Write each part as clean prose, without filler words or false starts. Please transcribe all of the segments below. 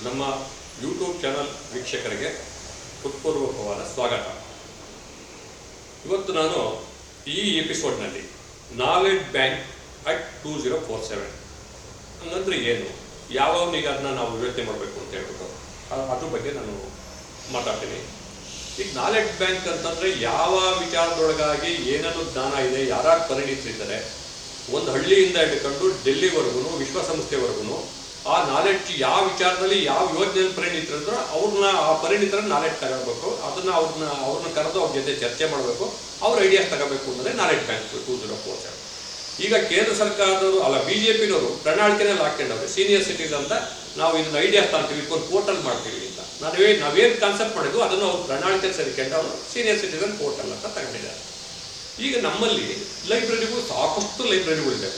ನಮ್ಮ YouTube channel ವೀಕ್ಷಕರಿಗೆ ಹೃತ್ಪೂರ್ವಕವಾದ ಸ್ವಾಗತ. ಇವತ್ತು ನಾನು ಈ ಎಪಿಸೋಡ್ನಲ್ಲಿ ನಾಲೆಡ್ಜ್ ಬ್ಯಾಂಕ್ ಅಟ್ 2047 ಹಂಗಂದ್ರೆ ಏನು, ಯಾವಾಗ ಅದನ್ನ ನಾವು ಯೋಚನೆ ಮಾಡಬೇಕು ಅಂತ ಹೇಳ್ಬಿಟ್ಟು ಅದ್ರ ಬಗ್ಗೆ ನಾನು ಮಾತಾಡ್ತೀನಿ. ಈಗ ನಾಲೆಡ್ಜ್ ಬ್ಯಾಂಕ್ ಅಂತಂದರೆ ಯಾವ ವಿಚಾರದೊಳಗಾಗಿ ಏನೇನು ಜ್ಞಾನ ಇದೆ, ಯಾರ್ಯಾರು ಪರಿಣಿತರಿದ್ದಾರೆ, ಒಂದು ಹಳ್ಳಿಯಿಂದ ಹಿಡ್ಕೊಂಡು ಡೆಲ್ಲಿವರೆಗೂ ವಿಶ್ವಸಂಸ್ಥೆವರೆಗೂ ಆ ನಾಲೆಡ್ಜ್ ಯಾವ ವಿಚಾರದಲ್ಲಿ ಯಾವ ಯೋಜನೆಯಲ್ಲಿ ಪರಿಣಿತರಿದ್ರು ಆ ಪರಿಣಿತರನ್ನ ನಾಲೆಡ್ಜ್ ತಗೋಬೇಕು, ಅವ್ರನ್ನ ಕರೆದು ಅವ್ರ ಜೊತೆ ಚರ್ಚೆ ಮಾಡಬೇಕು, ಅವ್ರ ಐಡಿಯಾಸ್ ತಗೋಬೇಕು ಅಂದರೆ ನಾಲೆಡ್ಜ್ ಬ್ಯಾಂಕ್ 2047. ಈಗ ಕೇಂದ್ರ ಸರ್ಕಾರದವರು BJPನವರು ಪ್ರಣಾಳಿಕೆನಲ್ಲಿ ಹಾಕೊಂಡವ್ರೆ ಸೀನಿಯರ್ ಸಿಟಿಸನ್ ಅಂತ ನಾವು ಇದನ್ನ ಐಡಿಯಾಸ್ ತರ್ತೀವಿ, ಒಂದು ಪೋರ್ಟಲ್ ಮಾಡ್ತೀವಿ ಅಂತ. ನಾವೇನು ಕಾನ್ಸೆಪ್ಟ್ ಮಾಡಿದ್ವು ಅದನ್ನು ಅವ್ರು ಪ್ರಣಾಳಿಕೆ ಸೇರಿಕೊಂಡು ಅವರು ಸೀನಿಯರ್ ಸಿಟಿಸನ್ ಪೋರ್ಟಲ್ ಅಂತ ತಗೊಂಡಿದ್ದಾರೆ. ಈಗ ನಮ್ಮಲ್ಲಿ ಲೈಬ್ರರಿಗಳು ಸಾಕಷ್ಟು ಲೈಬ್ರರಿಗಳಿದೆ.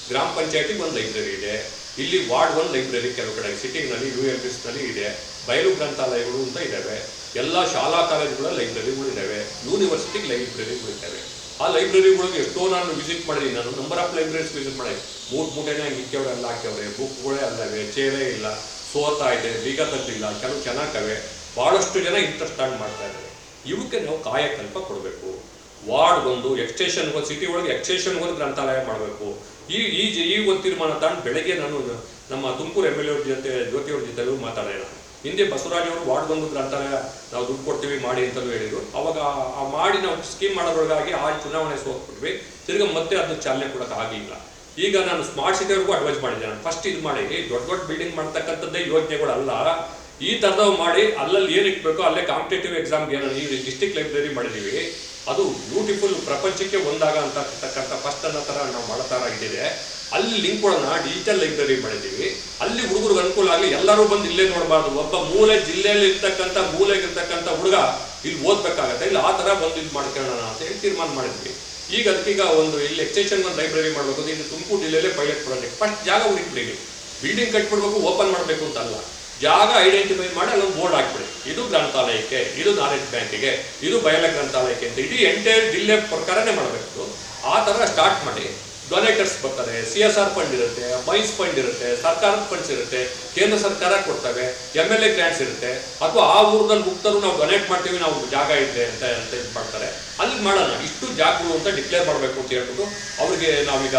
ಗ್ರಾಮ ಪಂಚಾಯತಿಗೆ ಒಂದು ಲೈಬ್ರರಿ ಇದೆ, ಇಲ್ಲಿ ವಾರ್ಡ್ 1 ಲೈಬ್ರರಿ ಕೆಲವು ಕಡೆ ಸಿಟಿನಲ್ಲಿ ULBsನಲ್ಲಿ ಇದೆ, ಬಯಲು ಗ್ರಂಥಾಲಯಗಳು ಅಂತ ಇದ್ದಾವೆ, ಎಲ್ಲ ಶಾಲಾ ಕಾಲೇಜುಗಳ ಲೈಬ್ರರಿಗಳು ಇದ್ದಾವೆ, ಯೂನಿವರ್ಸಿಟಿಗೆ ಲೈಬ್ರರಿಗಳಿದ್ದಾವೆ. ಆ ಲೈಬ್ರರಿಗಳಿಗೆ ಎಷ್ಟೋ ನಾನು ವಿಸಿಟ್ ಮಾಡಿದ್ದೀನಿ. ನಾನು ನಂಬರ್ ಆಫ್ ಲೈಬ್ರರೀಸ್ ವಿಸಿಟ್ ಮಾಡಿ ಮೂಟೆನೇ ಇಕ್ಕವ್ರೆ, ಎಲ್ಲ ಹಾಕ್ಯವ್ರೆ, ಬುಕ್ಗಳೇ ಅಲ್ಲವೆ, ಚೇರೇ ಇಲ್ಲ, ಸೋತಾ ಇದೆ, ಬೀಗ ತಗ್ಗಿಲ್ಲ, ಕೆಲವು ಚೆನ್ನಾಗವೆ, ಭಾಳಷ್ಟು ಜನ ಇಂಟ್ರೆಸ್ಟ್ ಸ್ಟಾರ್ಟ್ ಮಾಡ್ತಾ ಇದ್ದಾರೆ. ಇವಕ್ಕೆ ನಾವು ಕಾಯಕಲ್ಪ ಕೊಡಬೇಕು. ವಾರ್ಡ್ 1 ಎಕ್ಸ್ಟೇಷನ್ಗೆ, ಸಿಟಿ ಒಳಗೆ ಎಕ್ಸ್ಟೇಷನ್ಗೆ ಗ್ರಂಥಾಲಯ ಮಾಡಬೇಕು. ಈ ಒಂದು ತೀರ್ಮಾನ ತಗೊಂಡು ಬೆಳಗ್ಗೆ ನಾನು ನಮ್ಮ ತುಮಕೂರು MLA ಅವ್ರ ಜೊತೆ ಜ್ಯೋತಿಯವ್ರ ಜೊತೆಲೂ ಮಾತಾಡೋಣ. ಹಿಂದೆ ಬಸವರಾಜ್ ಅವರು ವಾರ್ಡ್ 1 ಗ್ರಂಥಾಲಯ ನಾವು ದುಡ್ಡು ಕೊಡ್ತೀವಿ ಮಾಡಿ ಅಂತಲೂ ಹೇಳಿದ್ರು. ಅವಾಗ ಮಾಡಿ ನಾವು ಸ್ಕೀಮ್ ಮಾಡೋದ್ರೊಳಗಾಗಿ ಆ ಚುನಾವಣೆ ಸೋತ್ಬಿಟ್ವಿ. ತಿರ್ಗಿ ಮತ್ತೆ ಅದನ್ನ ಚಾಲನೆ ಕೊಡೋಕೆ ಆಗಲಿಲ್ಲ. ಈಗ ನಾನು ಸ್ಮಾರ್ಟ್ ಸಿಟಿಯವ್ರಿಗೂ ಅಡ್ವೈಸ್ ಮಾಡಿದ್ದೇನೆ, ಫಸ್ಟ್ ಇದು ಮಾಡಿ, ದೊಡ್ಡ ದೊಡ್ಡ ಬಿಲ್ಡಿಂಗ್ ಮಾಡ್ತಕ್ಕಂಥದ್ದೇ ಯೋಜನೆಗಳಲ್ಲ, ಈ ಥರದವು ಮಾಡಿ ಅಲ್ಲಲ್ಲಿ ಏನು ಇಟ್ಬೇಕು ಅಲ್ಲೇ ಕಾಂಪಿಟೇಟಿವ್ ಎಕ್ಸಾಮ್ಗೆ ಏನೋ ಈ ಡಿಸ್ಟಿಕ್ ಲೈಬ್ರರಿ ಮಾಡಿದ್ದೀವಿ, ಅದು ಬ್ಯೂಟಿಫುಲ್, ಪ್ರಪಂಚಕ್ಕೆ ಒಂದಾಗ ಅಂತಕ್ಕಂಥ ಫಸ್ಟ್ ಅನ್ನೋ ಥರ ನಾವು ಮಾಡೋ ಥರ ಇದ್ದಿದೆ. ಅಲ್ಲಿ ಲಿಂಕ್ಗಳನ್ನ ಡಿಜಿಟಲ್ ಲೈಬ್ರರಿ ಮಾಡಿದ್ದೀವಿ. ಅಲ್ಲಿ ಹುಡುಗರಿಗೆ ಅನುಕೂಲ ಆಗಲಿ, ಎಲ್ಲರೂ ಬಂದು ಇಲ್ಲೇ ನೋಡಬಾರ್ದು. ಒಬ್ಬ ಜಿಲ್ಲೆಯಲ್ಲಿ ಮೂಲೆಗಿರ್ತಕ್ಕಂಥ ಹುಡುಗ ಇಲ್ಲಿ ಓದಬೇಕಾಗತ್ತೆ, ಇಲ್ಲಿ ಆ ಥರ ಬಂದು ಇದು ಮಾಡ್ಕೊಳ್ಳೋಣ ಅಂತ ಹೇಳಿ ತೀರ್ಮಾನ ಮಾಡಿದ್ವಿ. ಈಗ ಅದಕ್ಕೀಗ ಇಲ್ಲಿ ಎಕ್ಸ್ಟೆನ್ಷನ್ ಒಂದು ಲೈಬ್ರರಿ ಮಾಡಬೇಕು. ಇದು ತುಮಕೂರು ಜಿಲ್ಲೆಯಲ್ಲೇ ಪೈಲಟ್ ಪ್ರಾಜೆಕ್ಟ್. ಫಸ್ಟ್ ಜಾಗ ಹುಡುಕ್ಬಿಡಿ, ಬಿಲ್ಡಿಂಗ್ ಕಟ್ಬಿಡ್ಬೇಕು, ಓಪನ್ ಮಾಡಬೇಕು ಅಂತಲ್ಲ, ಜಾಗ ಐಡೆಂಟಿಫೈ ಮಾಡಿ ಅಲ್ಲೊಂದು ಬೋರ್ಡ್ ಹಾಕ್ಬಿಡಿ, ಇದು ಗ್ರಂಥಾಲಯಕ್ಕೆ, ಇದು ನಾಲೆಡ್ಜ್ ಬ್ಯಾಂಕಿಗೆ, ಇದು ಬಯಲ ಗ್ರಂಥಾಲಯಕ್ಕೆ ಅಂತ. ಇಡೀ ಎಂಟೈರ್ ಜಿಲ್ಲೆ ಪ್ರಕಾರನೇ ಮಾಡಬೇಕು. ಆ ಥರ ಸ್ಟಾರ್ಟ್ ಮಾಡಿ. ಡೊನೇಟರ್ಸ್ ಬರ್ತಾರೆ, CSR ಫಂಡ್ ಇರುತ್ತೆ, ಮೈನ್ಸ್ ಫಂಡ್ ಇರುತ್ತೆ, ಸರ್ಕಾರದ ಫಂಡ್ಸ್ ಇರುತ್ತೆ, ಕೇಂದ್ರ ಸರ್ಕಾರ ಕೊಡ್ತವೆ, MLA ಗ್ರಾಂಟ್ಸ್ ಇರುತ್ತೆ, ಅಥವಾ ಆ ಊರಲ್ಲಿ ಮುಕ್ತರು ನಾವು ಡೊನೇಟ್ ಮಾಡ್ತೀವಿ, ನಾವು ಜಾಗ ಇದೆ ಅಂತ ಇದು ಮಾಡ್ತಾರೆ, ಅಲ್ಲಿ ಮಾಡೋಣ. ಇಷ್ಟು ಜಾಗಗಳು ಅಂತ ಡಿಕ್ಲೇರ್ ಮಾಡಬೇಕು ಅಂತ ಹೇಳ್ಬಿಟ್ಟು ಅವ್ರಿಗೆ ನಾವೀಗ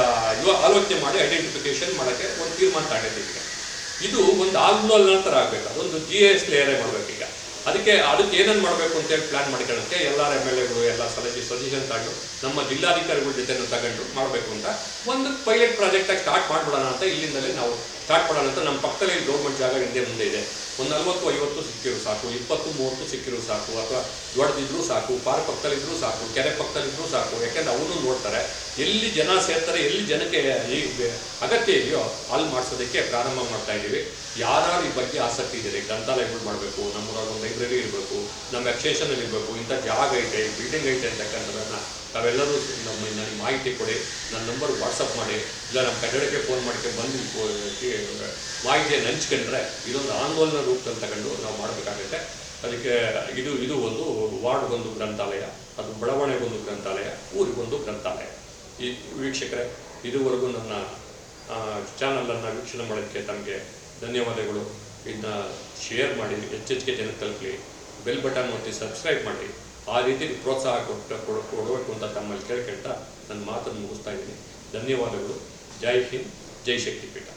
ಆಲೋಚನೆ ಮಾಡಿ ಐಡೆಂಟಿಫಿಕೇಶನ್ ಮಾಡೋಕ್ಕೆ ಒಂದು ತೀರ್ಮಾನ ತಗೊಂಡಿದ್ದೀವಿ. ಇದು ಒಂದು ಆಂದೋಲನ ಥರ ಆಗಬೇಕು, ಅದೊಂದು GIS ಲೇಯರೇ ಮಾಡಬೇಕು. ಈಗ ಅದಕ್ಕೆ ಏನೇನು ಮಾಡಬೇಕು ಅಂತೇಳಿ ಪ್ಲಾನ್ ಮಾಡ್ಕೊಳ್ಳೋಕ್ಕೆ ಎಲ್ಲರ MLAಗಳು ಎಲ್ಲ ಸಜೆಷನ್ ತಗೊಂಡು ನಮ್ಮ ಜಿಲ್ಲಾಧಿಕಾರಿಗಳ ಜೊತೆ ತಗೊಂಡು ಮಾಡಬೇಕು ಅಂತ ಒಂದು ಪೈಲಟ್ ಪ್ರಾಜೆಕ್ಟಾಗಿ ಸ್ಟಾರ್ಟ್ ಮಾಡಿಬಿಡೋಣ ಅಂತ ಇಲ್ಲಿಂದಲೇ ನಾವು ಸ್ಟಾರ್ಟ್ ಮಾಡೋಣ ಅಂತ. ನಮ್ಮ ಪಕ್ಕದಲ್ಲಿ ಗೌರ್ಮೆಂಟ್ ಜಾಗ ಹಿಂದೆ ಮುಂದೆ ಇದೆ, ಒಂದು 40-50 ಸಿಕ್ಕಿದ್ರು ಸಾಕು, 20-30 ಸಿಕ್ಕಿದ್ರು ಸಾಕು, ಅಥವಾ ದೊಡ್ಡದಿದ್ರು ಸಾಕು, ಪಾರ್ಕ್ ಪಕ್ಕದಲ್ಲಿದ್ದರೂ ಸಾಕು, ಕೆರೆ ಪಕ್ಕದಲ್ಲಿದ್ದರೂ ಸಾಕು. ಯಾಕೆಂದ್ರೆ ಅವನು ನೋಡ್ತಾರೆ, ಎಲ್ಲಿ ಜನ ಸೇರ್ತಾರೆ, ಎಲ್ಲಿ ಜನಕ್ಕೆ ಅಗತ್ಯ ಇದೆಯೋ ಅಲ್ಲಿ ಮಾಡಿಸೋದಕ್ಕೆ ಪ್ರಾರಂಭ ಮಾಡ್ತಾ ಇದ್ದೀವಿ. ಯಾರು ಈ ಬಗ್ಗೆ ಆಸಕ್ತಿ ಇದೆ, ಗ್ರಂಥಾಲಯಗಳು ಮಾಡಬೇಕು, ನಮ್ಮೂರಾಗ ಒಂದು ಲೈಬ್ರರಿ ಇರಬೇಕು, ನಮ್ಮ ಎಕ್ಸ್ಟೆನ್ಷನಲ್ಲಿ ಇರಬೇಕು, ಇಂಥ ಜಾಗ ಐತೆ, ಬಿಲ್ಡಿಂಗ್ ಐತೆ ಅಂತಕ್ಕಂಥದ್ದನ್ನು ತಾವೆಲ್ಲರೂ ನನಗೆ ಮಾಹಿತಿ ಕೊಡಿ. ನನ್ನ ನಂಬರ್ ವಾಟ್ಸಪ್ ಮಾಡಿ, ಇಲ್ಲ ನಮ್ಮ ಕನ್ನಡಕ್ಕೆ ಫೋನ್ ಮಾಡ್ಕೊಂಡು ಬಂದು ಮಾಹಿತಿಯನ್ನು ಹಂಚ್ಕೊಂಡ್ರೆ ಇದೊಂದು ಆಂದೋಲನ ರೂಪದಲ್ಲಿ ತಗೊಂಡು ನಾವು ಮಾಡಬೇಕಾಗುತ್ತೆ. ಅದಕ್ಕೆ ಇದು ಒಂದು ವಾರ್ಡ್ಗೊಂದು ಗ್ರಂಥಾಲಯ, ಅದು ಬಡಾವಣೆಗೊಂದು ಗ್ರಂಥಾಲಯ, ಊರಿಗೊಂದು ಗ್ರಂಥಾಲಯ. ಈ ವೀಕ್ಷಕರೇ, ಇದುವರೆಗೂ ನನ್ನ ಚಾನಲನ್ನು ವೀಕ್ಷಣೆ ಮಾಡೋದಕ್ಕೆ ತಮಗೆ ಧನ್ಯವಾದಗಳು. ಇದನ್ನ ಶೇರ್ ಮಾಡಿ, ಹೆಚ್ಚೆಚ್ಚಿಗೆ ಜನಕ್ಕೆ ತಲುಪಲಿ, ಬೆಲ್ ಬಟನ್ ಒತ್ತಿ ಸಬ್ಸ್ಕ್ರೈಬ್ ಮಾಡಿ. ಆ ರೀತಿ ಪ್ರೋತ್ಸಾಹ ಕೊಡಬೇಕು ಅಂತ ತಮ್ಮಲ್ಲಿ ಕೇಳ್ಕೊಳ್ತಾ ನನ್ನ ಮಾತನ್ನು ಮುಗಿಸ್ತಾ ಇದ್ದೀನಿ. ಧನ್ಯವಾದಗಳು. ಜೈ ಹಿಂದ್, ಜೈ ಶಕ್ತಿಪೀಠ.